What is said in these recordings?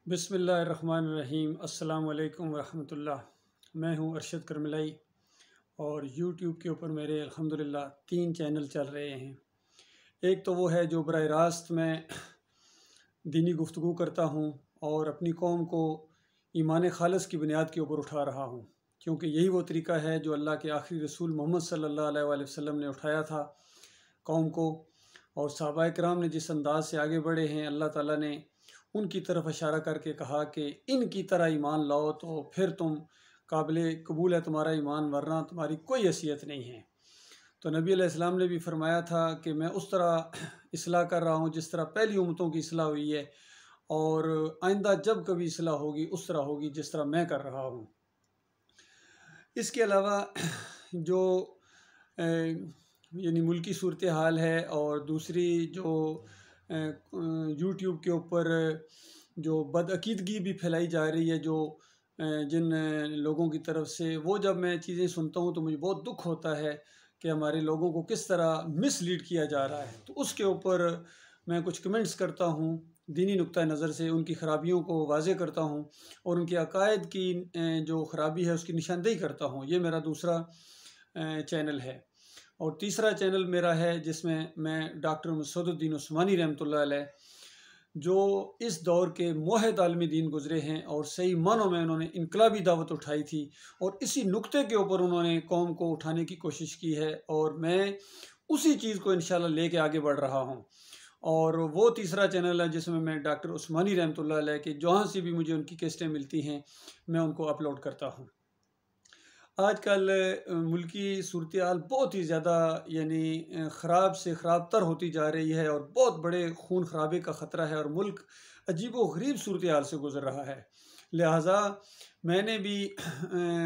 बिस्मिल्लाहिर्रहमानिर्रहीम। अस्सलाम वालेकुम वरहमतुल्लाह। मैं हूं अरशद करमलाई और यूट्यूब के ऊपर मेरे अल्हम्दुलिल्लाह 3 चैनल चल रहे हैं। एक तो वो है जो बराह रास्त मैं दीनी गुफ्तगू करता हूं और अपनी कौम को ईमान खालिस की बुनियाद के ऊपर उठा रहा हूं, क्योंकि यही वो तरीका है जो अल्लाह के आखिरी रसूल मोहम्मद सल्लल्लाहु अलैहि वसल्लम ने उठाया था कौम को। और सहाबाए किराम ने जिस अंदाज से आगे बढ़े हैं, अल्लाह ताला ने उनकी तरफ इशारा करके कहा कि इनकी तरह ईमान लाओ तो फिर तुम काबिल कबूल है तुम्हारा ईमान, वरना तुम्हारी कोई हैसियत नहीं है। तो नबी अलैहिस्सलाम ने भी फरमाया था कि मैं उस तरह इसलाह कर रहा हूँ जिस तरह पहली उम्मतों की इसलाह हुई है, और आइंदा जब कभी इसलाह होगी उस तरह होगी जिस तरह मैं कर रहा हूँ। इसके अलावा जो यानी मुल्की सूरत हाल है, और दूसरी जो यूट्यूब के ऊपर जो बदअकीदगी भी फैलाई जा रही है जो जिन लोगों की तरफ से, वो जब मैं चीज़ें सुनता हूँ तो मुझे बहुत दुख होता है कि हमारे लोगों को किस तरह मिसलीड किया जा रहा है। तो उसके ऊपर मैं कुछ कमेंट्स करता हूँ, दीनी नुक्ता नज़र से उनकी ख़राबियों को वाज़े करता हूँ और उनके अकायद की जो ख़राबी है उसकी निशानदेही करता हूँ। ये मेरा दूसरा चैनल है। और तीसरा चैनल मेरा है जिसमें मैं डॉक्टर मसूदुद्दीन उस्मानी रहमतुल्लाह अलैह, जो इस दौर के मोहद आलमी दीन गुज़रे हैं और सही मानों में उन्होंने इनकलाबी दावत उठाई थी, और इसी नुक्ते के ऊपर उन्होंने कौम को उठाने की कोशिश की है, और मैं उसी चीज़ को इंशाल्लाह लेके आगे बढ़ रहा हूँ। और वो तीसरा चैनल है जिसमें मैं डॉक्टर उस्मानी रहमतुल्लाह अलैह के जहाँ से भी मुझे उनकी कैसेटें मिलती हैं मैं उनको अपलोड करता हूँ। आजकल मुल्की सूरत हाल बहुत ही ज़्यादा यानी ख़राब से ख़राब तर होती जा रही है, और बहुत बड़े खून खराबे का ख़तरा है, और मुल्क अजीब व गरीब सूरत हाल से गुज़र रहा है। लिहाजा मैंने भी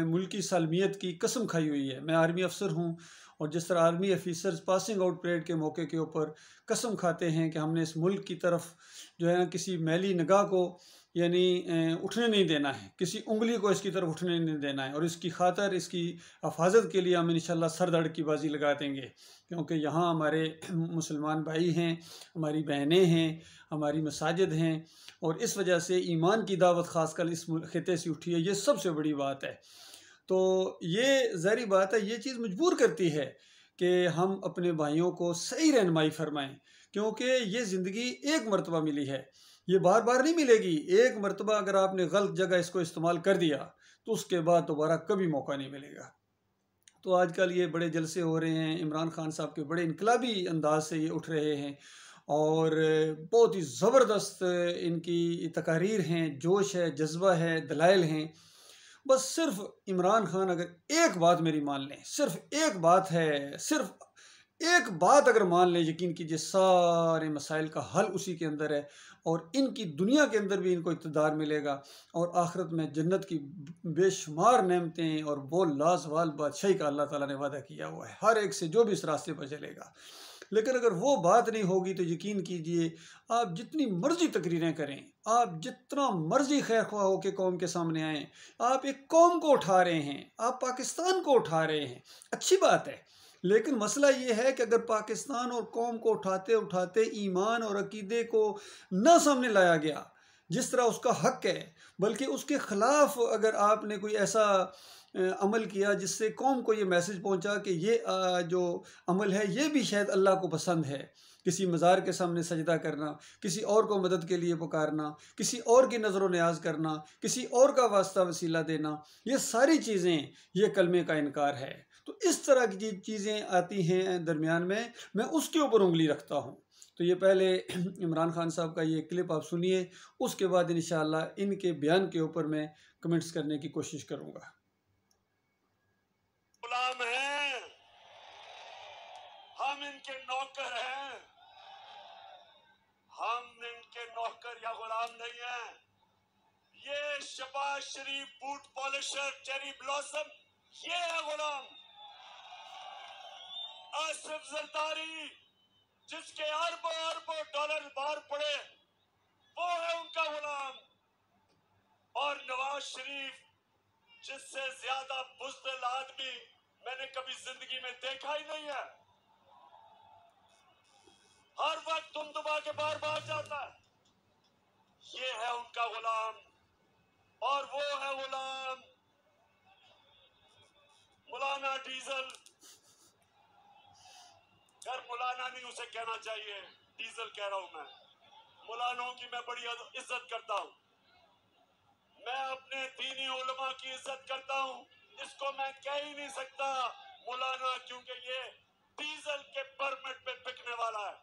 मुल्की सालमियत की कसम खाई हुई है। मैं आर्मी अफसर हूँ, और जिस तरह army officers passing out parade के मौके के ऊपर कसम खाते हैं कि हमने इस मुल्क की तरफ जो है किसी मैली निगाह को यानी उठने नहीं देना है, किसी उंगली को इसकी तरफ उठने नहीं देना है, और इसकी खातर इसकी हिफाजत के लिए हम इंशाल्लाह सर दड़ की बाजी लगा देंगे, क्योंकि यहाँ हमारे मुसलमान भाई हैं, हमारी बहनें हैं, हमारी मसाजिद हैं, और इस वजह से ईमान की दावत ख़ासकर इस खिते से उठी है। ये सबसे बड़ी बात है। तो ये ज़ाहिर बात है, ये चीज़ मजबूर करती है कि हम अपने भाइयों को सही रहनुमाई फरमाएँ, क्योंकि ये ज़िंदगी एक मरतबा मिली है, ये बार बार नहीं मिलेगी। एक मरतबा अगर आपने गलत जगह इसको इस्तेमाल कर दिया तो उसके बाद दोबारा कभी मौका नहीं मिलेगा। तो आजकल ये बड़े जलसे हो रहे हैं, इमरान खान साहब के बड़े इनकलाबी अंदाज से ये उठ रहे हैं, और बहुत ही ज़बरदस्त इनकी तकारीर हैं, जोश है, जज्बा है, दलाइल हैं। बस सिर्फ इमरान खान अगर एक बात मेरी मान लें, सिर्फ एक बात है, सिर्फ एक बात अगर मान लें, यकीन कीजिए सारे मसाइल का हल उसी के अंदर है, और इनकी दुनिया के अंदर भी इनको इक़्तिदार मिलेगा, और आखिरत में जन्नत की बेशुमार नेमतें और वो लाजवाल बादशाही का अल्लाह ताला ने वादा किया हुआ है हर एक से जो भी इस रास्ते पर चलेगा। लेकिन अगर वो बात नहीं होगी तो यकीन कीजिए, आप जितनी मर्जी तकरीरें करें, आप जितना मर्जी खैर ख्वाह हो के कौम के सामने आएँ, आप एक कौम को उठा रहे हैं, आप पाकिस्तान को उठा रहे हैं, अच्छी बात है। लेकिन मसला ये है कि अगर पाकिस्तान और कौम को उठाते उठाते ईमान और अकीदे को न सामने लाया गया जिस तरह उसका हक है, बल्कि उसके ख़िलाफ़ अगर आपने कोई ऐसा अमल किया जिससे कौम को ये मैसेज पहुंचा कि ये जो अमल है ये भी शायद अल्लाह को पसंद है, किसी मज़ार के सामने सजदा करना, किसी और को मदद के लिए पुकारना, किसी और की नज़र न्याज करना, किसी और का वास्ता वसीला देना, ये सारी चीज़ें ये कलमे का इनकार है। तो इस तरह की चीज़ें आती हैं दरमियान में, मैं उसके ऊपर उंगली रखता हूँ। तो ये पहले इमरान खान साहब का ये क्लिप आप सुनिए, उसके बाद इंशाअल्लाह इनके बयान के ऊपर मैं कमेंट्स करने की कोशिश करूँगा। गुलाम हैं, हम इनके नौकर हैं, हम इनके नौकर या गुलाम नहीं हैं। ये शबाज शरीफ, बूट पॉलिशर, चेरी ब्लॉसम, ये है गुलाम। आसिफ जरदारी, जिसके अरबों अरबों डॉलर बाहर पड़े, वो है उनका गुलाम। और नवाज शरीफ, जिससे ज्यादा बुज़दिल आदमी मैंने कभी जिंदगी में देखा ही नहीं है। हर वक्त तुम दबा के बाहर भाग जाता है। ये है उनका गुलाम, और वो है गुलाम मौलाना डीजल। खैर मौलाना नहीं उसे कहना चाहिए, डीजल कह रहा हूं मैं। मौलानों की मैं बड़ी इज्जत करता हूं, मैं अपने दीनी उलमा की इज्जत करता हूं, इसको मैं कह ही नहीं सकता मौलाना, क्योंकि ये डीजल के परमिट पे बिकने वाला है।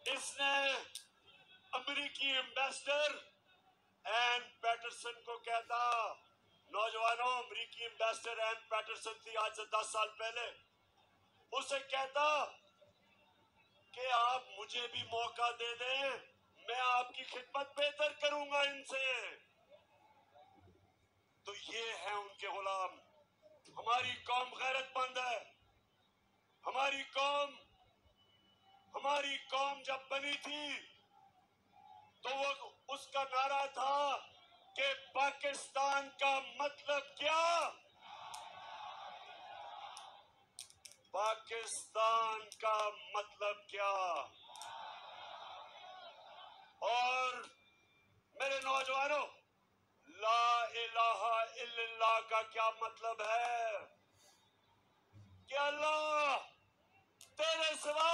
इसने अमेरिकी एम्बेसडर एन पैटरसन को कहता, नौजवानों, अमेरिकी एम्बेसडर एन पैटरसन थी आज से 10 साल पहले, उसे कहता कि आप मुझे भी मौका दे दें, मैं आपकी खिदमत बेहतर करूंगा इनसे। तो ये है उनके गुलाम। हमारी कौम गैरतमंद है। हमारी कौम जब बनी थी तो वो उसका नारा था कि पाकिस्तान का मतलब क्या, पाकिस्तान का मतलब क्या। और मेरे नौजवानों, ला इलाहा इल्लल्लाह का क्या मतलब है कि अल्लाह तेरे सिवा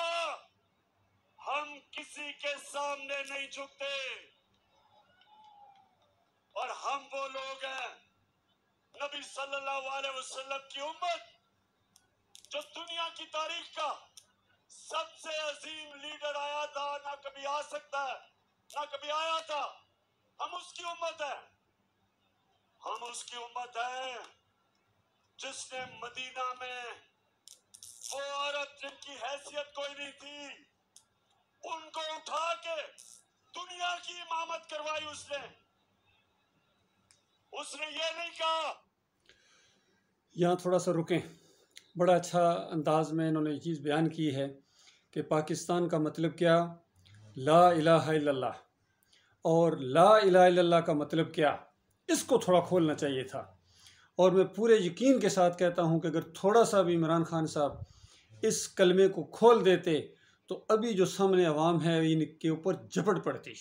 हम किसी के सामने नहीं झुकते, और हम वो लोग हैं, नबी सल्लल्लाहु अलैहि वसल्लम की उम्मत, जो दुनिया की तारीख का सबसे अजीम लीडर आया था, ना कभी आ सकता है, ना कभी आया था। हम उसकी उम्मत है, हम उसकी उम्मत है जिसने मदीना में वो औरत जिनकी हैसियत कोई नहीं थी, उनको उठा के दुनिया की इमामत करवाई। उसने ये नहीं कहा। यहाँ थोड़ा सा रुकें। बड़ा अच्छा अंदाज में इन्होंने ये चीज़ बयान की है कि पाकिस्तान का मतलब क्या, ला इलाहा इल्लल्लाह, और ला इलाहा इल्लल्लाह का मतलब क्या, इसको थोड़ा खोलना चाहिए था। और मैं पूरे यकीन के साथ कहता हूँ कि अगर थोड़ा सा भी इमरान खान साहब इस कलमे को खोल देते तो अभी जो सामने अवाम है इनके ऊपर झपट पड़ती,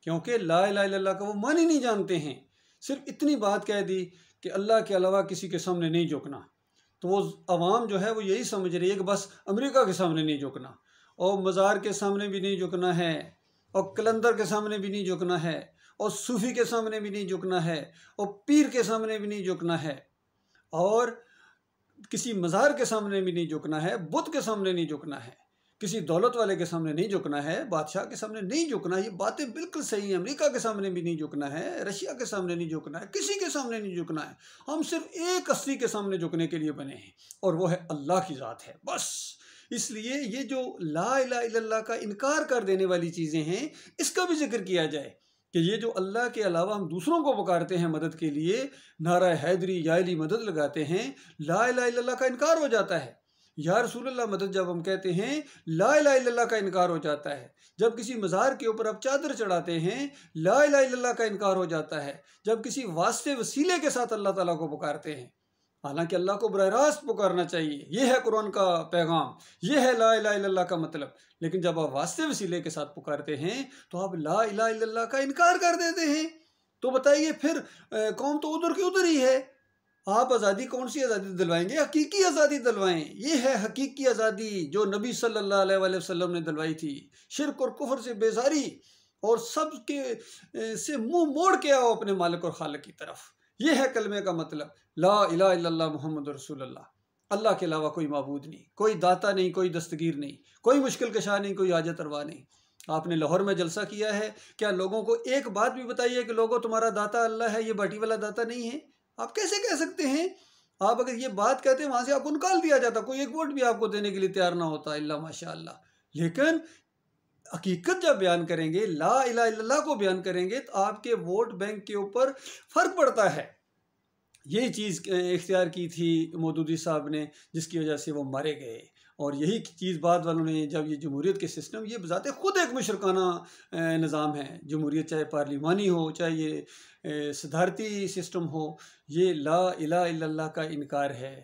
क्योंकि ला इलाहा इल्लल्लाह का वो मान ही नहीं जानते हैं। सिर्फ इतनी बात कह दी कि अल्लाह के अलावा किसी के सामने नहीं झुकना, तो वो अवाम जो है वो यही समझ रही है कि बस अमेरिका के सामने नहीं झुकना, और मज़ार के सामने भी नहीं झुकना है, और कलंदर के सामने भी नहीं झुकना है, और सूफी के सामने भी नहीं झुकना है, और पीर के सामने भी नहीं झुकना है, और किसी मज़ार के सामने भी नहीं झुकना है, बुत के सामने नहीं झुकना है, किसी दौलत वाले के सामने नहीं झुकना है, बादशाह के सामने नहीं झुकना है। ये बातें बिल्कुल सही हैं। अमेरिका के सामने भी नहीं झुकना है, रशिया के सामने नहीं झुकना है, किसी के सामने नहीं झुकना है। हम सिर्फ एक हस्ती के सामने झुकने के लिए बने हैं, और वो है अल्लाह की ज़ात है, बस। इसलिए ये जो ला इलाहा इल्लल्लाह का इनकार कर देने वाली चीज़ें हैं, इसका भी जिक्र किया जाए कि ये जो अल्लाह के अलावा हम दूसरों को पुकारते हैं मदद के लिए, नारा हैदरी याली मदद लगाते हैं, ला इलाहा इल्लल्लाह का इनकार हो जाता है। या रसूलल्लाह मदद जब हम कहते हैं, ला इलाहा इल्लल्लाह का इनकार हो जाता है। जब किसी मज़ार के ऊपर आप चादर चढ़ाते हैं, ला इलाहा इल्लल्लाह का इनकार हो जाता है। जब किसी वास्ते वसीले के साथ अल्लाह ताला को पुकारते हैं, हालांकि अल्लाह को बराह रास्त पुकारना चाहिए, ये है कुरान का पैगाम, ये है ला इलाहा इल्लल्लाह का मतलब। लेकिन जब आप वास्ते वसीले के साथ पुकारते हैं तो आप ला इलाहा इल्लल्लाह का इनकार कर देते हैं। तो बताइए फिर कौम तो उधर की उधर ही है। आप आज़ादी कौन सी आज़ादी दिलवाएंगे? हकीकी आज़ादी दिलवाएं। ये है हकीकी आज़ादी जो नबी सल्लल्लाहु अलैहि वसल्लम ने दिलवाई थी। शिर्क और कुफ्र से बेजारी और सब के से मुंह मोड़ के आओ अपने मालिक और खालिक की तरफ। ये है कलमे का मतलब, ला इलाहा इल्लल्लाह मुहम्मद रसूलुल्लाह। अल्लाह के अलावा कोई माबूद नहीं, कोई दाता नहीं, कोई दस्तगीर नहीं, कोई मुश्किल कशा नहीं, कोई हाजत रवा नहीं। आपने लाहौर में जलसा किया है, क्या लोगों को एक बात भी बताइए कि लोगों तुम्हारा दाता अल्लाह है, ये बाटी वाला दाता नहीं है? आप कैसे कह सकते हैं? आप अगर ये बात कहते हैं वहां से आपको निकाल दिया जाता, कोई एक वोट भी आपको देने के लिए तैयार ना होता, इल्ला माशाअल्लाह। लेकिन हकीकत जब बयान करेंगे, ला इलाहा इल्लल्लाह को बयान करेंगे, तो आपके वोट बैंक के ऊपर फर्क पड़ता है। यही चीज़ इख्तियार की थी मौदूदी साहब ने, जिसकी वजह से वो मारे गए। और यही चीज़ बाद वालों ने, जब ये जमहूरियत के सिस्टम, ये बजाते खुद एक मुशरकाना निज़ाम है जमहूरियत, चाहे पार्लिमानी हो, चाहे ये सदारती सिस्टम हो, ये ला इलाहा इल्लल्लाह का इनकार है।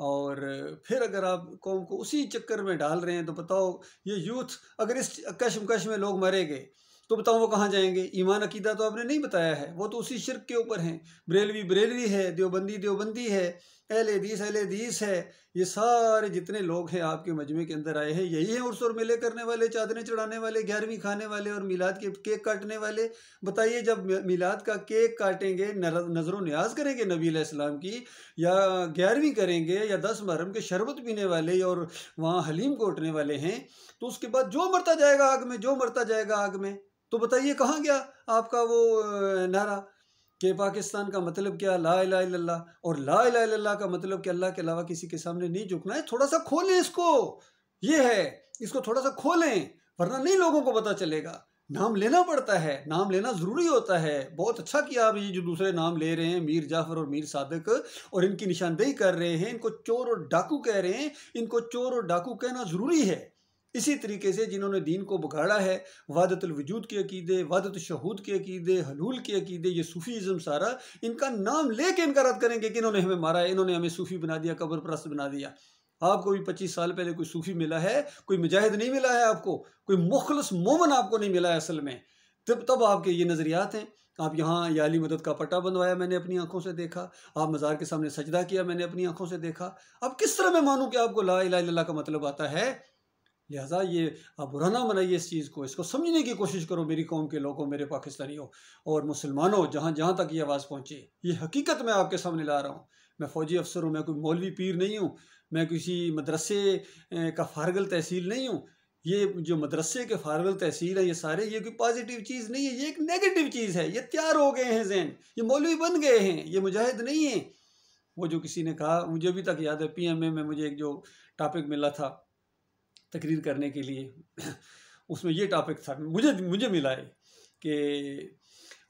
और फिर अगर आप कौम को उसी चक्कर में डाल रहे हैं तो बताओ, ये यूथ अगर इस कशमकश में लोग मरे गए तो बताओ वो कहाँ जाएंगे? ईमान अकीदा तो आपने नहीं बताया है, वो तो उसी शिर्क के ऊपर हैं। बरेलवी बरेलवी है, देवबंदी देवबंदी है, अहले हदीस है। ये सारे जितने लोग हैं आपके मजमे के अंदर आए हैं, यही हैं उर्स और मेले करने वाले, चादरें चढ़ाने वाले, 11वीं खाने वाले और मिलाद के केक काटने वाले। बताइए, जब मिलाद का केक काटेंगे, नजर न्याज करेंगे नबी अलैहिस्सलाम की, या 11वीं करेंगे, या 10 मुहर्रम के शरबत पीने वाले और वहाँ हलीम कोटने वाले हैं, तो उसके बाद जो मरता जाएगा आग में, जो मरता जाएगा आग में, तो बताइए कहाँ गया आपका वो नारा कि पाकिस्तान का मतलब क्या, ला इलाहा इल्लल्लाह, और ला इलाहा इल्लल्लाह का मतलब कि अल्लाह के अलावा किसी के सामने नहीं झुकना है। थोड़ा सा खोलें इसको, ये है, इसको थोड़ा सा खोलें, वरना नहीं लोगों को पता चलेगा। नाम लेना पड़ता है, नाम लेना ज़रूरी होता है। बहुत अच्छा किया आप ये जो दूसरे नाम ले रहे हैं, मीर जाफ़र और मीर सादिक, और इनकी निशानदेही कर रहे हैं, इनको चोर और डाकू कह रहे हैं। इनको चोर और डाकू कहना ज़रूरी है। इसी तरीके से जिन्होंने दीन को बिगाड़ा है, वादतुल वजूद के अकीदे, वादत शहूद के अकीदे, हलूल के अकीदे, ये सूफ़ीज़म सारा, इनका नाम लेके इनका रद्द करेंगे कि इन्होंने हमें मारा है, इन्होंने हमें सूफ़ी बना दिया, कब्र परस्त बना दिया। आपको भी 25 साल पहले कोई सूफ़ी मिला है, कोई मुजाहिद नहीं मिला है आपको, कोई मुखलस मोमन आपको नहीं मिला है असल में। तब आपके ये नज़रियात हैं। आप यहाँ या अली मदद का पट्टा बंधवाया, मैंने अपनी आंखों से देखा। आप मज़ार के सामने सजदा किया, मैंने अपनी आंखों से देखा। अब किस तरह मैं मानूं कि आपको ला इलाहा इल्लल्लाह का मतलब आता है? लिहाजा ये आप बुरा ना मनाइए इस चीज़ को, इसको समझने की कोशिश करो मेरी कौम के लोगों, मेरे पाकिस्तानियों और मुसलमानों, जहाँ जहाँ तक ये आवाज़ पहुँचे। ये हकीकत मैं आपके सामने ला रहा हूँ। मैं फ़ौजी अफसर हूँ, मैं कोई मौलवी पीर नहीं हूँ, मैं किसी मदरसे का फारगल तहसील नहीं हूँ। ये जो मदरसे के फारगल तहसील है, ये सारे, ये कोई पॉजिटिव चीज़ नहीं है, ये एक नेगेटिव चीज़ है। ये तैयार हो गए हैं जहन, ये मौलवी बन गए हैं, ये मुजाहिद नहीं है। वो जो किसी ने कहा, मुझे अभी तक याद है, PMA में मुझे एक जो टॉपिक मिला था तकरीर करने के लिए, उसमें ये टॉपिक था, मुझे मिला है कि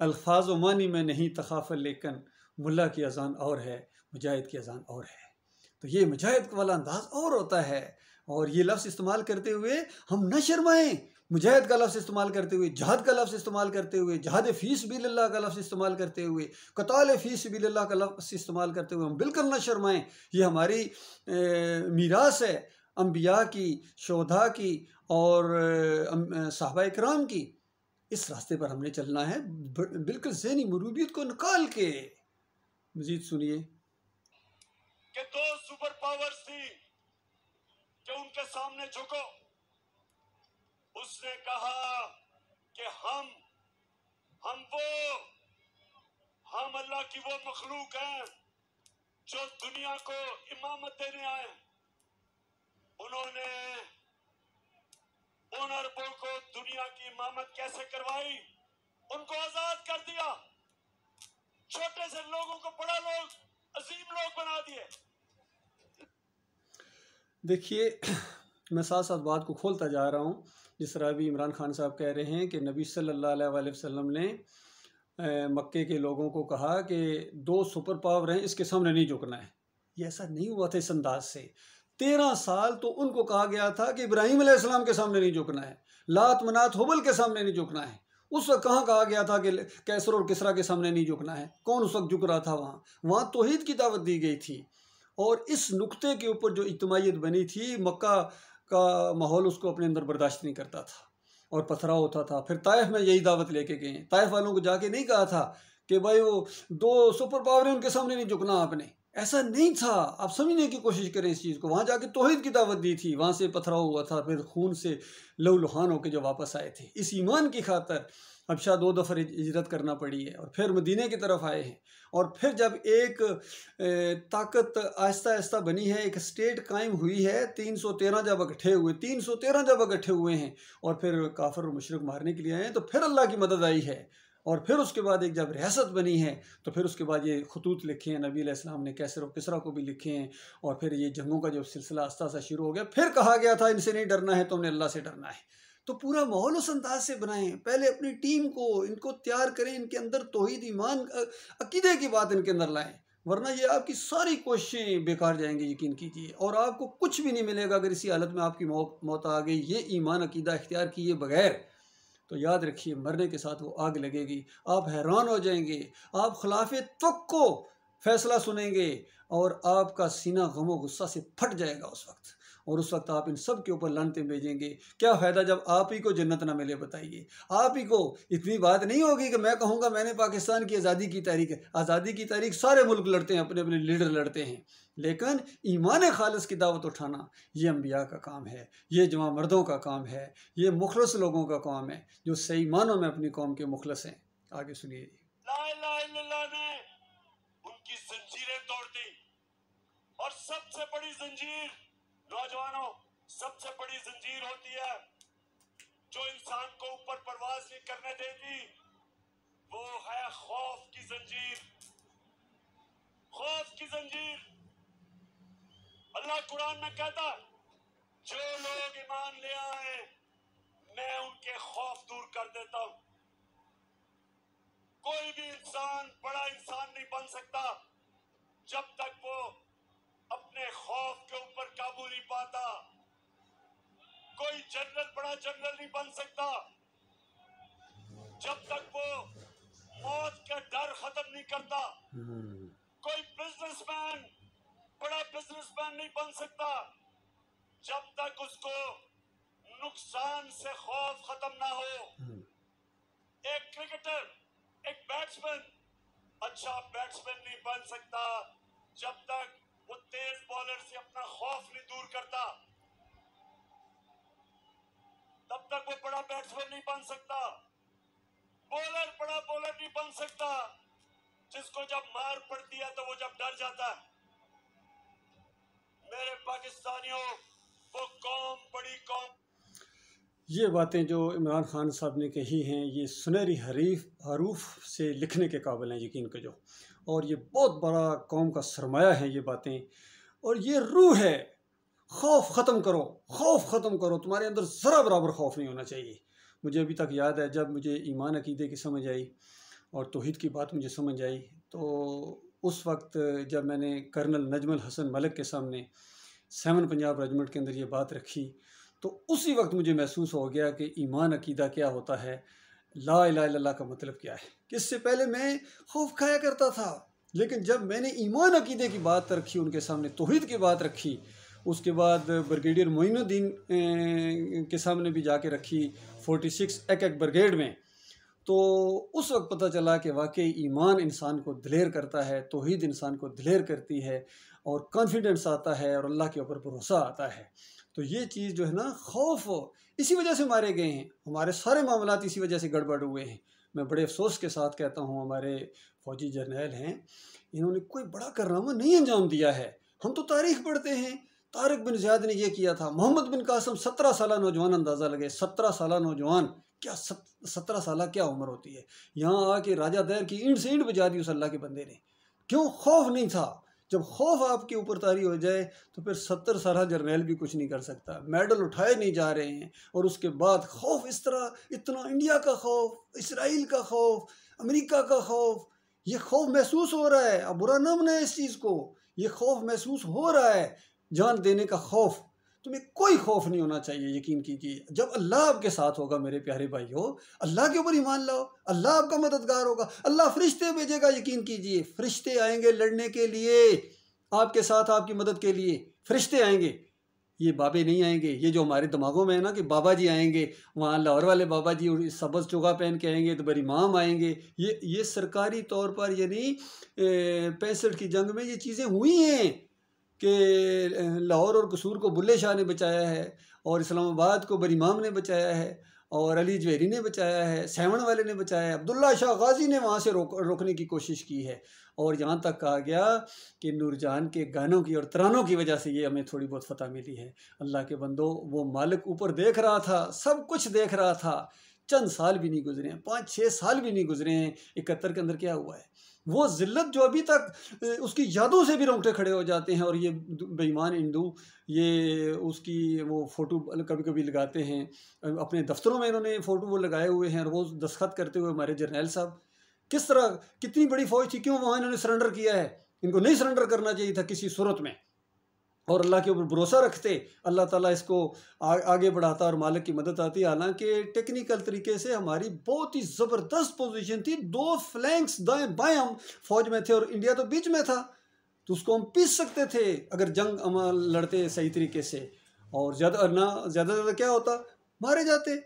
अल्फाज व मानी में नहीं तखाफल, लेकिन मुल्ला की अजान और है, मुजाहिद की अजान और है। तो ये मुजाहिद वाला अंदाज और होता है। और ये लफ्ज़ इस्तेमाल करते हुए हम न शर्माएं। मुजाहिद का लफ्ज़ इस्तेमाल करते हुए, जहाद का लफ्ज़ इस्तेमाल करते हुए, जहाद फ़ी सबिलिल्लाह का लफ्ज़ इस्तेमाल करते हुए, क़ताल फ़ी सबिलिल्लाह का लफ्ज़ इस्तेमाल करते हुए हम बिल्कुल न शर्माएं। ये हमारी मीरास है, अम्बिया की, शोधा की और सहाबा इकराम की। इस रास्ते पर हमने चलना है, बिल्कुल ज़हनी मुरूबियत को निकाल के। मजीद सुनिए कि 2 सुपर पावर्स थी कि उनके सामने झुको। उसने कहा कि हम अल्लाह की वो मखलूक हैं जो दुनिया को इमामत देने आए। उन्होंने उन अरबों को दुनिया की इमामत कैसे करवाई? उनको आजाद कर दिया, छोटे से लोगों को बड़ा लोग, अजीम लोग बना दिए। देखिए, मैं साथ साथ बात को खोलता जा रहा हूँ। जिस तरह अभी इमरान खान साहब कह रहे हैं कि नबी सल्लल्लाहु अलैहि वसल्लम ने मक्के के लोगों को कहा कि 2 सुपर पावर हैं, इसके सामने नहीं झुकना है। ये ऐसा नहीं हुआ था इस अंदाज से। 13 साल तो उनको कहा गया था कि इब्राहीम अलैहिस्सलाम के सामने नहीं झुकना है, लात मनात हुबल के सामने नहीं झुकना है। उस वक्त कहाँ कहा गया था कि कैसर और किसरा के सामने नहीं झुकना है? कौन उस वक्त झुक रहा था? वहाँ तौहीद की दावत दी गई थी। और इस नुक्ते के ऊपर जो इज्तिमाइयत बनी थी, मक्का का माहौल उसको अपने अंदर बर्दाश्त नहीं करता था और पथराव होता था। फिर ताइफ में यही दावत लेके गए। ताइफ वालों को जाके नहीं कहा था कि भाई वो 2 सुपर पावर हैं, उनके सामने नहीं झुकना आपने। ऐसा नहीं था। आप समझने की कोशिश करें इस चीज़ को। वहाँ जाके तौहीद की दावत दी थी, वहाँ से पथराव हुआ था, फिर खून से लहूलुहान होकर जो वापस आए थे। इस ईमान की खातर हबशा 2 दफ़ा हिजरत करना पड़ी है और फिर मदीने की तरफ आए हैं। और फिर जब एक ताकत आहिस्ता आहिस्ता बनी है, एक स्टेट कायम हुई है, 313 जब इकट्ठे हुए, 313 जब इकट्ठे हुए हैं और फिर काफिर और मुशरिक मारने के लिए आए हैं, तो फिर अल्लाह की मदद आई है। और फिर उसके बाद एक जब रियासत बनी है, तो फिर उसके बाद ये खतूत लिखे हैं, नबी अलैहिस्सलाम ने कैसर और किसरा को भी लिखे हैं। और फिर ये जंगों का जो सिलसिला आस्ता आस्ता शुरू हो गया। फिर कहा गया था इनसे नहीं डरना है, तुमने अल्लाह से डरना है। तो पूरा माहौल उस अंदाज से बनाएं। पहले अपनी टीम को, इनको तैयार करें, इनके अंदर तौहीद, ईमान, अकीदे की बात इनके अंदर लाएं, वरना ये आपकी सारी कोशिशें बेकार जाएंगी, यकीन कीजिए। और आपको कुछ भी नहीं मिलेगा अगर इसी हालत में आपकी मौत आ गई, ये ईमान अकीदा इख्तियार किए बगैर। तो याद रखिए, मरने के साथ वो आग लगेगी, आप हैरान हो जाएंगे। आप खिलाफ तुक को फैसला सुनेंगे और आपका सीना गमो गुस्सा से फट जाएगा उस वक्त। और उस वक्त आप इन सब के ऊपर लानतें भेजेंगे। क्या फ़ायदा जब आप ही को जन्नत ना मिले, बताइए। आप ही को इतनी बात नहीं होगी कि मैं कहूँगा मैंने पाकिस्तान की आज़ादी की तारीख है। आज़ादी की तारीख सारे मुल्क लड़ते हैं, अपने अपने लीडर लड़ते हैं, लेकिन ईमान खालिस की दावत उठाना ये अम्बिया का काम है, ये जवां मर्दों का काम है, ये मुखलस लोगों का काम है जो सही मानों में अपनी कौम के मुखलस हैं। आगे सुनिए। ला इलाहा इल्लल्लाह ने उनकी जंजीरें तोड़ दी, और सबसे बड़ी जंजीर, नौजवानों, सबसे बड़ी जंजीर होती है जो इंसान को ऊपर परवाज नहीं करने देती, वो है खौफ की जंजीर। खौफ की जंजीर। अल्लाह कुरान में कहता है, जो लोग ईमान ले आए मैं उनके खौफ दूर कर देता हूं। कोई भी इंसान बड़ा इंसान नहीं बन सकता जब तक वो अपने खौफ के ऊपर काबू नहीं पाता। कोई जनरल बड़ा जनरल नहीं बन सकता जब तक वो मौत का डर खत्म नहीं करता। कोई बिजनेसमैन बड़ा बिजनेसमैन नहीं बन सकता जब तक उसको नुकसान से खौफ खत्म ना हो। एक क्रिकेटर, एक बैट्समैन अच्छा बैट्समैन नहीं बन सकता जब तक वो तेज बॉलर से अपना खौफ नहीं दूर करता। तब तक वो बड़ा बैट्समैन नहीं बन सकता। बॉलर बड़ा बॉलर नहीं बन सकता जिसको जब मार पड़ती है तो वो जब डर जाता है। मेरे पाकिस्तानियों, वो कौम बड़ी कौम। ये बातें जो इमरान खान साहब ने कही हैं ये सुनहरी हरूफ से लिखने के काबिल हैं, यकीन करो। और ये बहुत बड़ा कौम का सरमाया है ये बातें, और ये रूह है। खौफ ख़त्म करो, खौफ ख़त्म करो। तुम्हारे अंदर ज़रा बराबर खौफ नहीं होना चाहिए। मुझे अभी तक याद है जब मुझे ईमान अकीदे की समझ आई और तौहीद की बात मुझे समझ आई, तो उस वक्त जब मैंने कर्नल नजमुल हसन मलिक के सामने 7 पंजाब रेजिमेंट के अंदर ये बात रखी, तो उसी वक्त मुझे महसूस हो गया कि ईमान अकीदा क्या होता है, ला इलाहा इल्लल्लाह का मतलब क्या है। कि इससे पहले मैं खौफ खाया करता था, लेकिन जब मैंने ईमान अकीदे की बात रखी उनके सामने, तौहीद की बात रखी, उसके बाद ब्रिगेडियर मोइनुद्दीन के सामने भी जाके रखी 46 एक ब्रिगेड में, तो उस वक्त पता चला कि वाकई ईमान इंसान को दिलेर करता है, तौहीद इंसान को दिलेर करती है, और कॉन्फिडेंस आता है और अल्लाह के ऊपर भरोसा आता है। तो ये चीज़ जो है ना, खौफ इसी वजह से मारे गए हैं, हमारे सारे मामलात इसी वजह से गड़बड़ हुए हैं। मैं बड़े अफसोस के साथ कहता हूँ, हमारे फौजी जर्नैल हैं, इन्होंने कोई बड़ा कारनामा नहीं अंजाम दिया है। हम तो तारीख पढ़ते हैं, तारिक बिन ज़ियाद ने यह किया था, मोहम्मद बिन कासिम 17 साल नौजवान, अंदाज़ा लगे 17 साल नौजवान, क्या 17 साल क्या उम्र होती है। यहाँ आके राजा दैर की ईंट से ईंट बजा दी उस अल्लाह के बंदे ने। क्यों? खौफ नहीं था। जब खौफ आपके ऊपर तारी हो जाए तो फिर 70 साल जर्नैल भी कुछ नहीं कर सकता। मेडल उठाए नहीं जा रहे हैं, और उसके बाद खौफ इस तरह, इतना इंडिया का खौफ, इसराइल का खौफ, अमेरिका का खौफ, ये खौफ महसूस हो रहा है। अब बुरा ना मनाए इस चीज़ को, ये खौफ महसूस हो रहा है, जान देने का खौफ। तुम्हें कोई खौफ नहीं होना चाहिए, यकीन कीजिए। जब अल्लाह आपके साथ होगा मेरे प्यारे भाइयों, अल्लाह के ऊपर ईमान लाओ, अल्लाह आपका मददगार होगा, अल्लाह फरिश्ते भेजेगा, यकीन कीजिए। फरिश्ते आएंगे लड़ने के लिए, आपके साथ, आपकी मदद के लिए फरिश्ते आएंगे। ये बाबे नहीं आएंगे, ये जो हमारे दिमागों में है ना कि बाबा जी आएंगे, वहाँ लाहौर वाले बाबा जी सब्ज़ चोगा पहन के आएंगे तो बड़ी इमाम आएंगे। ये सरकारी तौर पर, यानी 65 की जंग में ये चीज़ें हुई हैं कि लाहौर और कसूर को बुल्ले शाह ने बचाया है, और इस्लामाबाद को बड़ी इमाम ने बचाया है, और अली जवेरी ने बचाया है, सेवन वाले ने बचाया है, अब्दुल्ला शाह गाजी ने वहाँ से रोकने की कोशिश की है। और यहाँ तक कहा गया कि नूरजहान के गानों की और तरानों की वजह से ये हमें थोड़ी बहुत फतह मिली है। अल्लाह के बंदो, वो मालिक ऊपर देख रहा था, सब कुछ देख रहा था। चंद साल भी नहीं गुजरे हैं, 5-6 साल भी नहीं गुजरे हैं, 71 के अंदर क्या हुआ है। वो ज़िल्लत जो अभी तक उसकी यादों से भी रोंगटे खड़े हो जाते हैं। और ये बेईमान हिंदू, ये उसकी वो फ़ोटो कभी कभी लगाते हैं अपने दफ्तरों में, इन्होंने फ़ोटो वो लगाए हुए हैं रोज़ दस्तखत करते हुए। हमारे जर्नैल साहब, किस तरह, कितनी बड़ी फ़ौज थी, क्यों वहाँ इन्होंने सरेंडर किया है? इनको नहीं सरेंडर करना चाहिए था किसी सूरत में। और अल्लाह के ऊपर भरोसा रखते, अल्लाह ताला इसको आगे बढ़ाता और मालिक की मदद आती। हालांकि टेक्निकल तरीके से हमारी बहुत ही ज़बरदस्त पोजीशन थी, 2 फ्लैंक्स दाएं बाएं हम फौज में थे और इंडिया तो बीच में था, तो उसको हम पीस सकते थे अगर जंग हम लड़ते सही तरीके से। और ज़्यादा क्या होता, मारे जाते,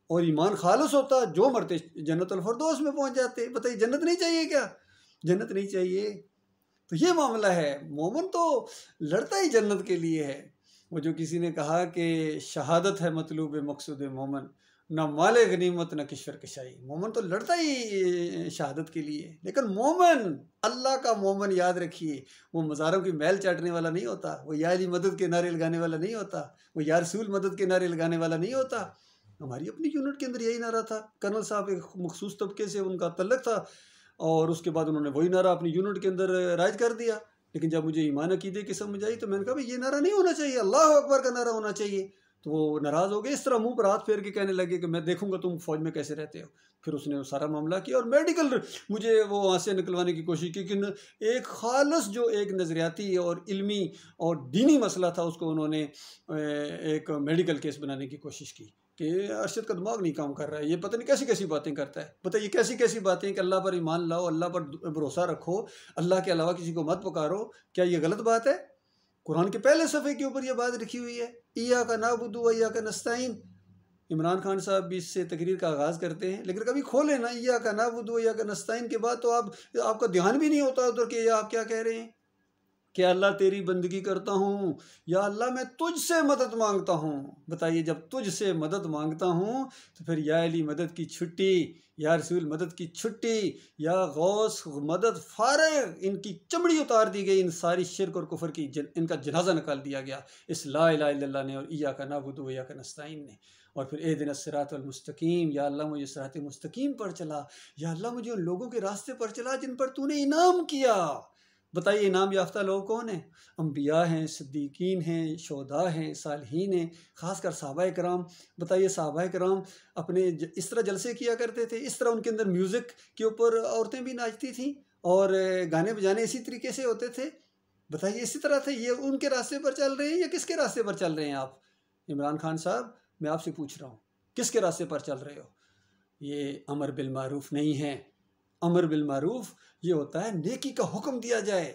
और ईमान खालिस होता, जो मरते जन्नतुल फरदौस में पहुंच जाते। बताइए, जन्नत नहीं चाहिए क्या? जन्नत नहीं चाहिए? तो ये मामला है। मोमिन तो लड़ता ही जन्नत के लिए है। वो जो किसी ने कहा कि शहादत है मतलूब मकसूद मोमिन, न माले गनीमत न किश्वर कशाई। मोमिन तो लड़ता ही शहादत के लिए। लेकिन मोमिन, अल्लाह का मोमिन, याद रखिए, वो मज़ारों की मैल चाटने वाला नहीं होता, वो या अली मदद के नारे लगाने वाला नहीं होता, वो या रसूल मदद के नारे लगाने वाला नहीं होता। हमारी अपनी यूनिट के अंदर यही नारा था। कर्नल साहब एक मखसूस तबके से उनका तल्लक था, और उसके बाद उन्होंने वही नारा अपनी यूनिट के अंदर राइज कर दिया। लेकिन जब मुझे ईमान अकीदे की समझ आई तो मैंने कहा भाई ये नारा नहीं होना चाहिए, अल्लाह अकबर का नारा होना चाहिए। तो वो नाराज़ हो गए, इस तरह मुंह पर हाथ फेर के कहने लगे कि मैं देखूंगा तुम फौज में कैसे रहते हो। फिर उसने वो सारा मामला किया और मेडिकल मुझे वो वहाँ से निकलवाने की कोशिश की। लेकिन एक खालस जो एक नज़रियाती और इल्मी और दीनी मसला था, उसको उन्होंने एक मेडिकल केस बनाने की कोशिश की कि अरशद का दिमाग नहीं काम कर रहा है, ये पता नहीं कैसी कैसी बातें करता है। बताइए कैसी कैसी बातें कि अल्लाह पर ईमान लाओ, अल्लाह पर भरोसा रखो, अल्लाह के अलावा किसी को मत पुकारो। क्या ये गलत बात है? कुरान के पहले सफ़े के ऊपर यह बात लिखी हुई है, इया का नाबुदु व इया का नस्ताइन। इमरान खान साहब भी इससे तकरीर का आगाज़ करते हैं, लेकिन कभी खोले ना इया का नाबुदु व इया का नस्ताइन के बाद तो आपका ध्यान भी नहीं होता उधर कि आप क्या कह रहे हैं। कि अल्लाह तेरी बंदगी करता हूँ, या अल्लाह मैं तुझसे मदद मांगता हूँ। बताइए, जब तुझसे मदद मांगता हूँ तो फिर या अली मदद की छुट्टी, या रसूल मदद की छुट्टी, या गौस मदद फारग, इनकी चमड़ी उतार दी गई। इन सारी शिरक और कुफर की इनका जनाजा निकाल दिया गया इस ला इलाहा इल्लल्लाह ने और इया का नाबुदु व इया का नस्ताइन ने। और फिर एहदिना सिरातल मुस्तकीम, या अल्लाह मुझे सिरात मुस्तकीम पर चला, या अल्लाह मुझे उन लोगों के रास्ते पर चला जिन पर तूने इनाम किया। बताइए, इनाम याफ्ता लोग कौन हैं? अम्बिया हैं, सिद्दीकीन हैं, शोधा हैं, सालहीन हैं, ख़ासकर सहाबाए कराम। बताइए, सहाबाए कराम अपने इस तरह जलसे किया करते थे, इस तरह उनके अंदर म्यूज़िक के ऊपर औरतें भी नाचती थीं और गाने बजाने इसी तरीके से होते थे। बताइए, इसी तरह थे। ये उनके रास्ते पर चल रहे हैं या किसके रास्ते पर चल रहे हैं आप? इमरान खान साहब, मैं आपसे पूछ रहा हूँ, किसके रास्ते पर चल रहे हो? ये अमर बिल मारूफ नहीं है। अमर बिल मारूफ ये होता है नेकी का हुक्म दिया जाए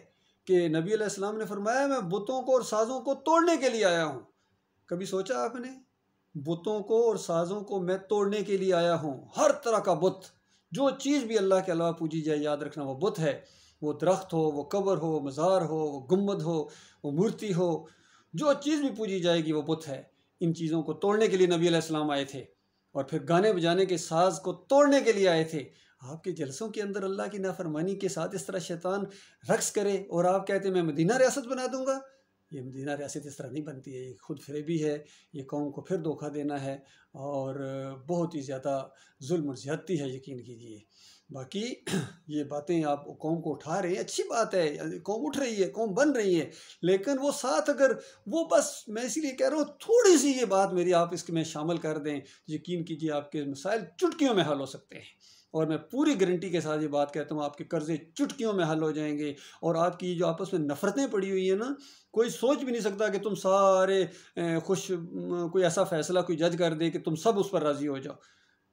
कि नबी अलैहिस्सलाम ने फरमाया मैं बुतों को और साज़ों को तोड़ने के लिए आया हूँ। कभी सोचा आपने? बुतों को और साज़ों को मैं तोड़ने के लिए आया हूँ। हर तरह का बुत, जो चीज़ भी अल्लाह के अलावा पूजी जाए, याद रखना वो बुत है। वो दरख्त हो, वो कब्र हो, मज़ार हो, वो गुम्बद हो, वो मूर्ति हो, जो चीज़ भी पूजी जाएगी वो बुत है। इन चीज़ों को तोड़ने के लिए नबी अलैहिस्सलाम आए थे, और फिर गाने बजाने के साज़ को तोड़ने के लिए आए थे। आपके जलसों के अंदर अल्लाह की नाफरमानी के साथ इस तरह शैतान रक्स करे और आप कहते हैं मैं मदीना रियासत बना दूंगा। ये मदीना रियासत इस तरह नहीं बनती है। ये खुद फरेबी है, ये कौम को फिर धोखा देना है और बहुत ही ज़्यादा जुल्म और ज़्यादती है, यकीन कीजिए। बाकी ये बातें आप कौम को उठा रहे हैं, अच्छी बात है, कौम उठ रही है, कौम बन रही है, लेकिन वो साथ अगर वो बस, मैं इसीलिए कह रहा हूँ थोड़ी सी ये बात मेरी आप इसमें शामिल कर दें, यकीन कीजिए आपके मसाइल चुटकियों में हल हो सकते हैं। और मैं पूरी गारंटी के साथ ये बात कहता हूँ, आपके कर्जे चुटकियों में हल हो जाएंगे। और आपकी जो आपस में नफ़रतें पड़ी हुई है ना, कोई सोच भी नहीं सकता कि तुम सारे खुश, कोई ऐसा फ़ैसला कोई जज कर दे कि तुम सब उस पर राज़ी हो जाओ,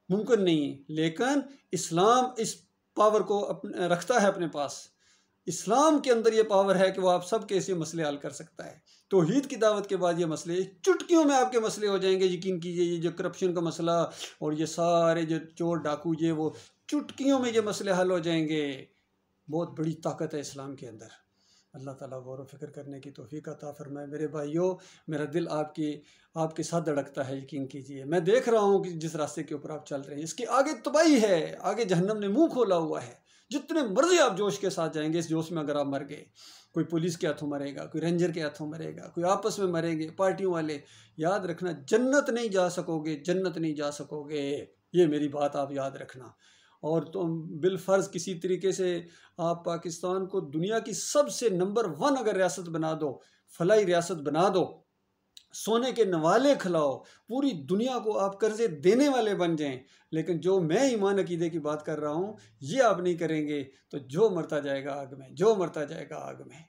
मुमकिन नहीं है। लेकिन इस्लाम इस पावर को रखता है अपने पास। इस्लाम के अंदर ये पावर है कि वो आप सब के ऐसे मसले हल कर सकता है। तौहीद की दावत के बाद ये मसले चुटकियों में आपके मसले हो जाएंगे, यकीन कीजिए। ये जो करप्शन का मसला और ये सारे जो चोर डाकू, ये वो चुटकियों में ये मसले हल हो जाएंगे। बहुत बड़ी ताकत है इस्लाम के अंदर। अल्लाह ताला गौर व फिक्र करने की तौफीक अता फरमाए। मेरे भाइयों, मेरा दिल आपके साथ धड़कता है, यकीन कीजिए। मैं देख रहा हूँ कि जिस रास्ते के ऊपर आप चल रहे हैं, इसके आगे तबाही है, आगे जहन्नम ने मुंह खोला हुआ है। जितने मर्जी आप जोश के साथ जाएंगे, इस जोश में अगर आप मर गए, कोई पुलिस के हाथों मरेगा, कोई रेंजर के हाथों मरेगा, कोई आपस में मरेंगे पार्टियों वाले, याद रखना जन्नत नहीं जा सकोगे, जन्नत नहीं जा सकोगे। ये मेरी बात आप याद रखना। और तो बिलफर्ज किसी तरीके से आप पाकिस्तान को दुनिया की सबसे नंबर 1 अगर रियासत बना दो, फलाई रियासत बना दो, सोने के नवाले खिलाओ, पूरी दुनिया को आप कर्जे देने वाले बन जाएं, लेकिन जो मैं ईमान अकीदे की बात कर रहा हूँ ये आप नहीं करेंगे तो जो मरता जाएगा आग में, जो मरता जाएगा आग में।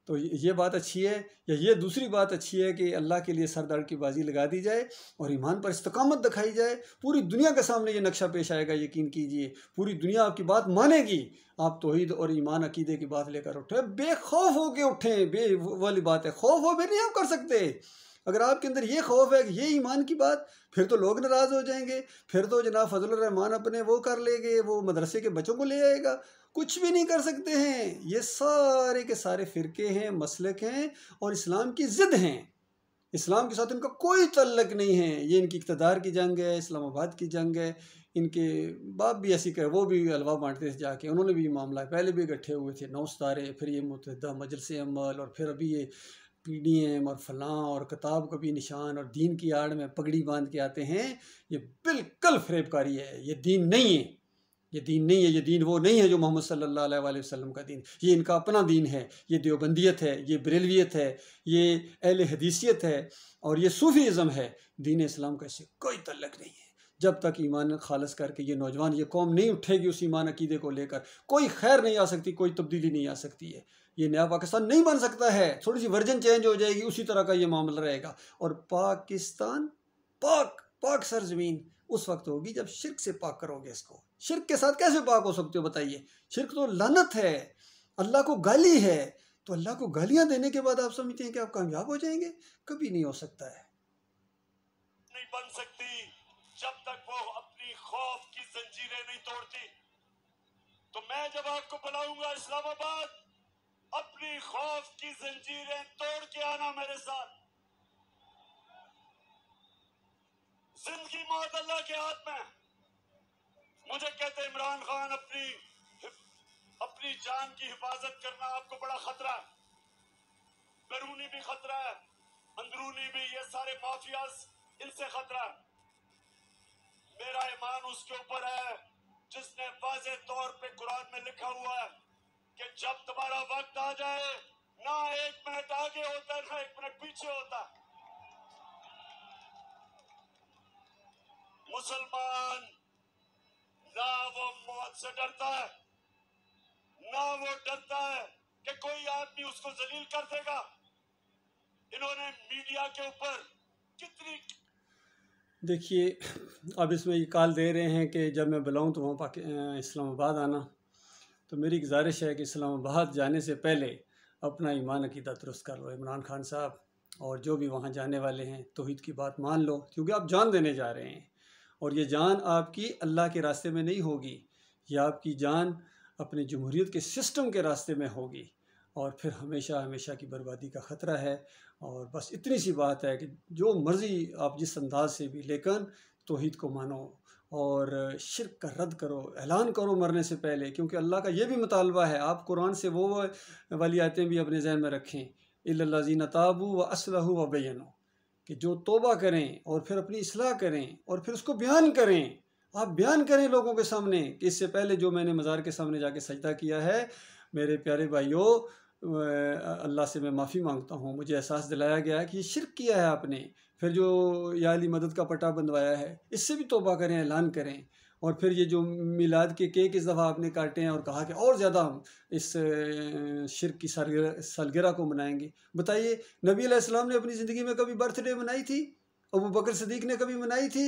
तो ये बात अच्छी है। या ये दूसरी बात अच्छी है कि अल्लाह के लिए सरदार की बाजी लगा दी जाए और ईमान पर इस्तकामत दिखाई जाए। पूरी दुनिया के सामने ये नक्शा पेश आएगा, यकीन कीजिए पूरी दुनिया आपकी बात मानेगी। आप तौहीद और ईमान अकीदे की बात लेकर उठे, बेखौफ होके उठें। बे वाली बात है, खौफ हो भी नहीं आप कर सकते। अगर आपके अंदर ये खौफ है कि ये ईमान की बात, फिर तो लोग नाराज़ हो जाएंगे। फिर तो जनाब फजलुर रहमान अपने वो कर लेंगे, वो मदरसे के बच्चों को ले आएगा। कुछ भी नहीं कर सकते हैं। ये सारे के सारे फ़िरके हैं, मसलक हैं और इस्लाम की ज़िद हैं। इस्लाम के साथ इनका कोई तल्लक नहीं है। ये इनकी इक़्तिदार की जंग है, इस्लामाबाद की जंग है। इनके बाप भी ऐसी कर, वो भी हलवा बांटते थे जाके, उन्होंने भी मामला पहले भी इकट्ठे हुए थे 9 सितारे, फिर ये मुत्तहिदा मजलिस अमल और फिर अभी ये PDM और फलां और किताब का भी निशान और दीन की आड़ में पगड़ी बांध के आते हैं। ये बिल्कुल फरेबकारी है। ये दीन नहीं है, ये दीन नहीं है। ये दीन वो नहीं है जो मोहम्मद सल्लल्लाहु अलैहि वसल्लम का दीन। ये इनका अपना दीन है। ये देवबंदियत है, ये बरेलवियत है, ये अहले हदीसियत है और ये सूफ़ीज़म है। दीन इस्लाम का इससे कोई तल्लक नहीं है। जब तक ईमान खालस करके ये नौजवान, ये कौम नहीं उठेगी उस ईमान अकीदे को लेकर, कोई खैर नहीं आ सकती, कोई तब्दीली नहीं आ सकती है। ये नया पाकिस्तान नहीं बन सकता है। थोड़ी सी वर्जन चेंज हो जाएगी, उसी तरह का ये मामला रहेगा। और पाकिस्तान पाक सरजमीन उस वक्त होगी जब शिर्क से पाक करोगे इसको। शिर्क के साथ कैसे पाक हो सकते हो बताइए? शिर्क तो लानत है, अल्लाह को गाली है। तो अल्लाह को गालियां देने के बाद आप समझते हैं कि आप कामयाब हो जाएंगे? कभी नहीं हो सकता है। नहीं बन सकती जब तक वो अपनी खौफ की जंजीरें नहीं तोड़ती। तो मैं जब आपको बुलाऊंगा इस्लामाबाद, अपनी खौफ की जंजीरें तोड़ के आना मेरे साथ। जिंदगी मौत अल्लाह के हाथ में। मुझे कहते इमरान खान अपनी जान की हिफाजत करना आपको बड़ा खतरा है। बैरूनी भी खतरा है, अंदरूनी भी। ये सारे माफियाज, इनसे खतरा है। मेरा ईमान उसके ऊपर है जिसने वाज़ेह तौर पे कुरान में लिखा हुआ है कि जब तुम्हारा वक्त आ जाए, ना 1 मिनट आगे होता है, ना 1 मिनट पीछे होता। मुसलमान ना वो मौत से डरता है, ना वो डरता है कि कोई आदमी उसको जलील कर देगा। इन्होंने मीडिया के ऊपर कितनी, देखिए अब इसमें ये कॉल दे रहे हैं कि जब मैं बुलाऊं तो वहाँ इस्लामाबाद आना। तो मेरी गुजारिश है कि इस्लामाबाद जाने से पहले अपना ईमान अकीदा दुरुस्त कर लो इमरान खान साहब, और जो भी वहाँ जाने वाले हैं तौहीद की बात मान लो, क्योंकि आप जान देने जा रहे हैं। और ये जान आपकी अल्लाह के रास्ते में नहीं होगी, ये आपकी जान अपने जमहूरियत के सिस्टम के रास्ते में होगी, और फिर हमेशा हमेशा की बर्बादी का ख़तरा है। और बस इतनी सी बात है कि जो मर्ज़ी आप जिस अंदाज से भी, लेकिन तौहीद को मानो और शिर्क का रद्द करो, ऐलान करो मरने से पहले, क्योंकि अल्लाह का ये भी मुतालबा है। आप कुरान से वो वाली आयतें भी अपने जहन में रखें, इल्लल्लज़ीना ताबू व अस्लहू व बय्यनू, कि जो तौबा करें और फिर अपनी इस्लाह करें और फिर उसको बयान करें। आप बयान करें लोगों के सामने कि इससे पहले जो मैंने मज़ार के सामने जाके सजदा किया है, मेरे प्यारे भाइयों, अल्लाह से मैं माफ़ी मांगता हूँ, मुझे एहसास दिलाया गया है कि ये शिर्क किया है आपने। फिर जो या अली मदद का पट्टा बंधवाया है, इससे भी तौबा करें, ऐलान करें। और फिर ये जो मिलाद के केक इस दफ़ा आपने काटे हैं और कहा कि और ज़्यादा हम इस शिर्क की सालगिरह को मनाएंगे। बताइए, नबी अलैहिस्सलाम ने अपनी ज़िंदगी में कभी बर्थडे मनाई थी? अबू बकर सिद्दीक़ ने कभी मनाई थी?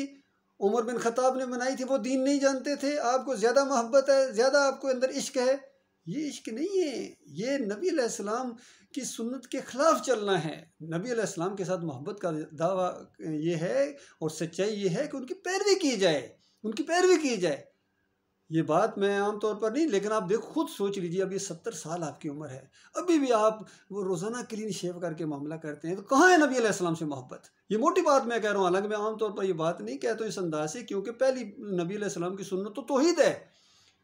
उमर बिन खत्ताब ने मनाई थी? वो दीन नहीं जानते थे? आपको ज़्यादा मोहब्बत है, ज़्यादा आपको अंदर इश्क है। ये इश्क नहीं है, ये नबी अलैहिस्सलाम की सुन्नत के ख़िलाफ़ चलना है। नबी अलैहिस्सलाम के साथ मोहब्बत का दावा ये है और सच्चाई ये है कि उनकी पैरवी की जाए, उनकी पैरवी की जाए। ये बात मैं आम तौर पर नहीं, लेकिन आप देखो, खुद सोच लीजिए, अब ये 70 साल आपकी उम्र है, अभी भी आप वो रोज़ाना क्लीन शेव करके मामला करते हैं, तो कहाँ है नबी अलैहिस्सलाम से मोहब्बत? ये मोटी बात मैं कह रहा हूँ, हालांकि मैं आम तौर पर ये बात नहीं कहता हूँ इस अंदाज से, क्योंकि पहली नबी अलैहिस्सलाम की सुन्नत तो तौहीद है।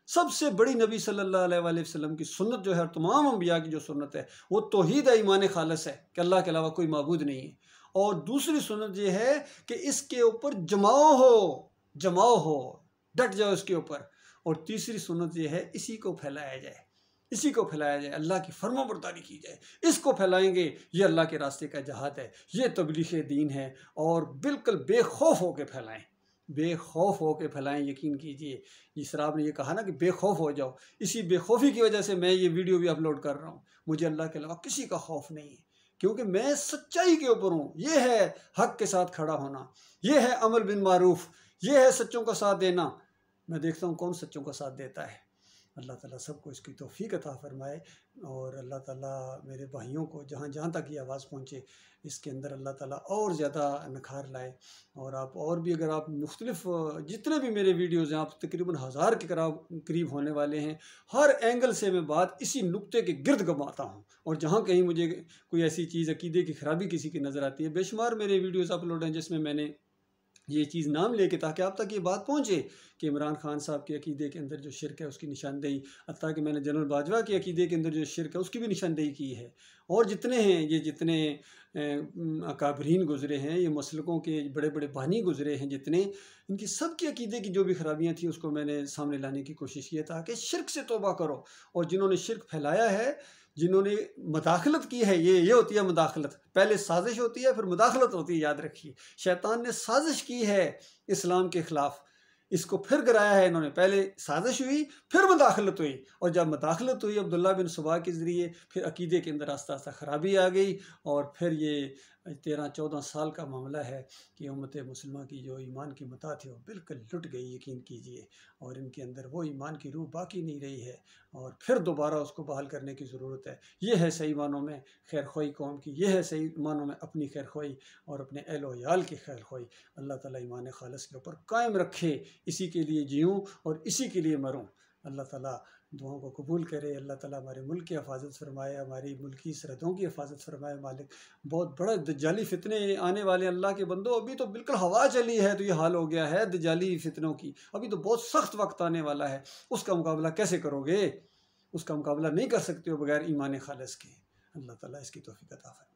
सबसे बड़ी नबी सल्लल्लाहु अलैहि वसल्लम की सुन्नत जो है, तमाम अंबिया की जो सुन्नत है, वो तौहीद है, ईमान खालिस है कि अल्लाह के अलावा कोई माबूद नहीं है। और दूसरी सुन्नत ये है कि इसके ऊपर जमाओ हो, डट जाओ इसके ऊपर। और तीसरी सुन्नत ये है, इसी को फैलाया जाए, इसी को फैलाया जाए, अल्लाह की फरमाबरदारी की जाए। इसको फैलाएंगे, ये अल्लाह के रास्ते का जहाद है, ये तबलीग दीन है, और बिल्कुल बेखौफ होकर फैलाएं। बेखौफ हो के फैलाएं। यकीन कीजिए, जिस तरह आपने ये कहा ना कि बेखौफ हो जाओ, इसी बेखौफी की वजह से मैं ये वीडियो भी अपलोड कर रहा हूँ। मुझे अल्लाह के अलावा किसी का खौफ नहीं है, क्योंकि मैं सच्चाई के ऊपर हूँ। ये है हक के साथ खड़ा होना, ये है अमल बिन मारूफ, ये है सच्चों का साथ देना। मैं देखता हूँ कौन सच्चों का साथ देता है। अल्लाह ताला सबको इसकी तौफीक अता फरमाए, और अल्लाह ताला मेरे भाइयों को जहाँ जहाँ तक ये आवाज़ पहुँचे, इसके अंदर अल्लाह ताला और ज़्यादा निखार लाए। और आप और भी अगर आप मुख्तलिफ जितने भी मेरे वीडियोज़ हैं, आप तकरीबन 1000 के करीब होने वाले हैं, हर एंगल से मैं बात इसी नुक्ते के गिर्द घुमाता हूँ। और जहाँ कहीं मुझे कोई ऐसी चीज़ अकीदे की ख़राबी किसी की नज़र आती है, बेशुमार मेरे वीडियोज़ अपलोड हैं जिसमें मैंने ये चीज़ नाम लेके, ताकि आप तक ये बात पहुँचे कि इमरान खान साहब के अकीदे के अंदर जो शिरक है उसकी निशानदेही, हत्ता कि मैंने जनरल बाजवा के अकीदे के अंदर जो शिरक है उसकी भी निशानदेही की है। और जितने हैं, ये जितने अकाबरीन गुज़रे हैं, ये मसलकों के बड़े बड़े बानी गुज़रे हैं जितने, इनकी सब के अकीदे की जो भी ख़राबियाँ थी उसको मैंने सामने लाने की कोशिश की है, ताकि शिरक से तौबा करो। और जिन्होंने शिरक फैलाया है, जिन्होंने मदाखलत की है, ये होती है मदाखलत। पहले साजिश होती है, फिर मदाखलत होती है, याद रखिए। शैतान ने साजिश की है इस्लाम के ख़िलाफ़, इसको फिर गिराया है इन्होंने। पहले साजिश हुई, फिर मदाखलत हुई, और जब मदाखलत हुई अब्दुल्ला बिन सुबा के ज़रिए, फिर अकीदे के अंदर आस्ता आस्ता ख़राबी आ गई। और फिर ये 13-14 साल का मामला है कि उम्मत मुसलमान की जो ईमान की मता थी वो बिल्कुल लुट गई, यकीन कीजिए। और इनके अंदर वो ईमान की रूह बाकी नहीं रही है, और फिर दोबारा उसको बहाल करने की ज़रूरत है। ये है सही मानों में खैर ख्वाही कौम की, ये है सही मानों में अपनी खैर ख्वाही और अपने अहल व याल की खैर ख्वाही। अल्लाह ताला ईमान खालिस के ऊपर कायम रखे, इसी के लिए जीऊँ और इसी के लिए मरूँ। अल्लाह ताला दुआओं को कबूल करे। अल्लाह ताला हमारे मुल्क की हिफाजत फरमाए, हमारी मुल्क की सरहदों की हिफाजत फरमाए। मालिक, बहुत बड़ा दज्जाली फितने आने वाले अल्लाह के बंदो। अभी तो बिल्कुल हवा चली है तो ये हाल हो गया है दज्जाली फितनों की। अभी तो बहुत सख्त वक्त आने वाला है, उसका मुकाबला कैसे करोगे? उसका मुकाबला नहीं कर सकते हो बगैर ईमान खालिस के। अल्लाह ताला इसकी तौफीक अता फरमाए।